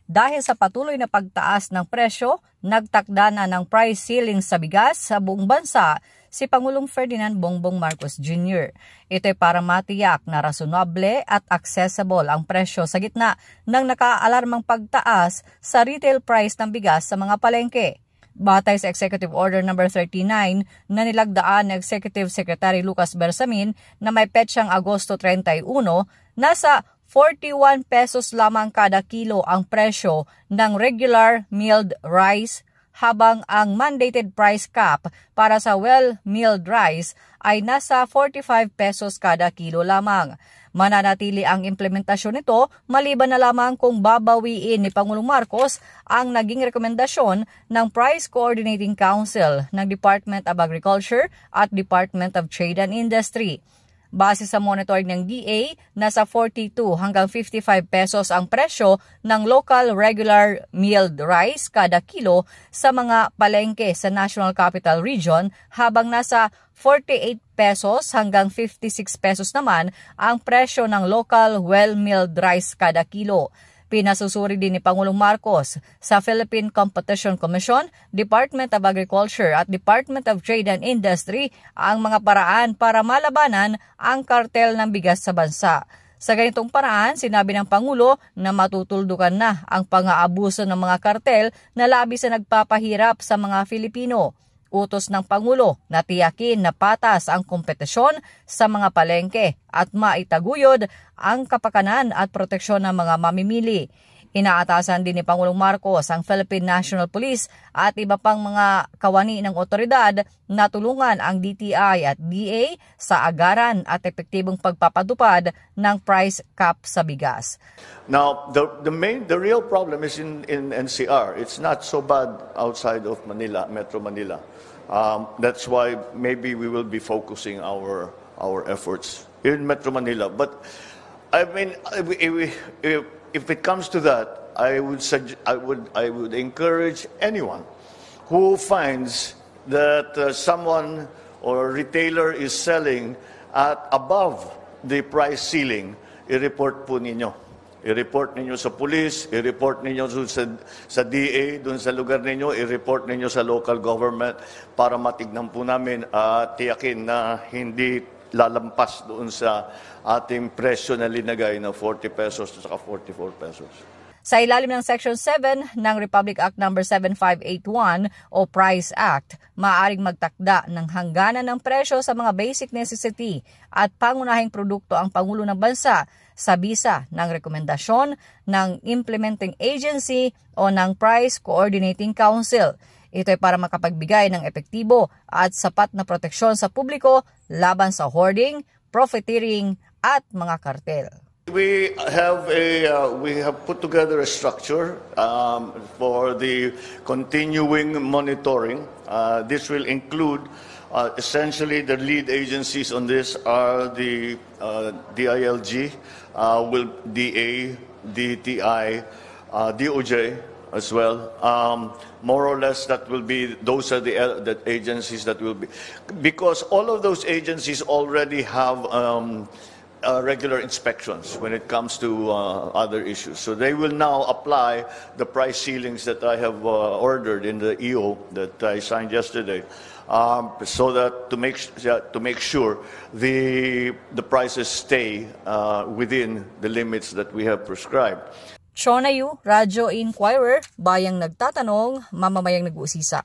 dahil sa patuloy na pagtaas ng presyo. Nagtakda na ng price ceiling sa bigas sa buong bansa si Pangulong Ferdinand Bongbong Marcos Jr. Ito'y para matiyak na rasunable at accessible ang presyo sa gitna ng nakaalarmang pagtaas sa retail price ng bigas sa mga palengke. Batay sa Executive Order No. 39 na nilagdaan ng Executive Secretary Lucas Bersamin na may petsang Agosto 31, nasa 41 pesos lamang kada kilo ang presyo ng regular milled rice, habang ang mandated price cap para sa well-milled rice ay nasa 45 pesos kada kilo lamang. Mananatili ang implementasyon nito maliban na lamang kung babawiin ni Pangulong Marcos ang naging rekomendasyon ng Price Coordinating Council ng Department of Agriculture at Department of Trade and Industry. Base sa monitoring ng DA, nasa 42 hanggang 55 pesos ang presyo ng local regular milled rice kada kilo sa mga palengke sa National Capital Region, habang nasa 48 pesos hanggang 56 pesos naman ang presyo ng local well-milled rice kada kilo. Pinasusuri din ni Pangulong Marcos sa Philippine Competition Commission, Department of Agriculture at Department of Trade and Industry ang mga paraan para malabanan ang kartel ng bigas sa bansa. Sa ganitong paraan, sinabi ng Pangulo na matutuldukan na ang pang-aabuso ng mga kartel na labis na nagpapahirap sa mga Filipino. Utos ng Pangulo na tiyakin na patas ang kompetisyon sa mga palengke at maitaguyod ang kapakanan at proteksyon ng mga mamimili. Inaatasan din ni Pangulong Marcos ang Philippine National Police at iba pang mga kawani ng otoridad na tulungan ang DTI at DA sa agaran at epektibong pagpapatupad ng price cap sa bigas. Now, the real problem is in NCR. It's not so bad outside of Manila, Metro Manila. That's why maybe we will be focusing our efforts in Metro Manila. But I mean, if it comes to that, I would encourage anyone who finds that someone or retailer is selling at above the price ceiling, i-report po ninyo. I-report ninyo sa police, i-report ninyo sa DA, dun sa lugar ninyo, i-report ninyo sa local government para matignan po namin at tiyakin na hindi lalampas doon sa ating presyo na linagay na 40 pesos at 44 pesos. Sa ilalim ng Section 7 ng Republic Act No. 7581 o Price Act, maaaring magtakda ng hangganan ng presyo sa mga basic necessity at pangunahing produkto ang Pangulo ng Bansa sa bisa ng rekomendasyon ng Implementing Agency o ng Price Coordinating Council. Ito ay para makapagbigay ng epektibo at sapat na proteksyon sa publiko laban sa hoarding, profiteering at mga kartel. We have put together a structure for the continuing monitoring. This will include essentially the lead agencies on this are the DILG, DA, DTI, DOJ as well. More or less, those are the agencies that will be, because all of those agencies already have regular inspections when it comes to other issues. So they will now apply the price ceilings that I have ordered in the EO that I signed yesterday, so that to make sure the prices stay within the limits that we have prescribed. Chona Yu, Radyo Inquirer, Bayang Nagtatanong, Mamamayang Nag-uusisa.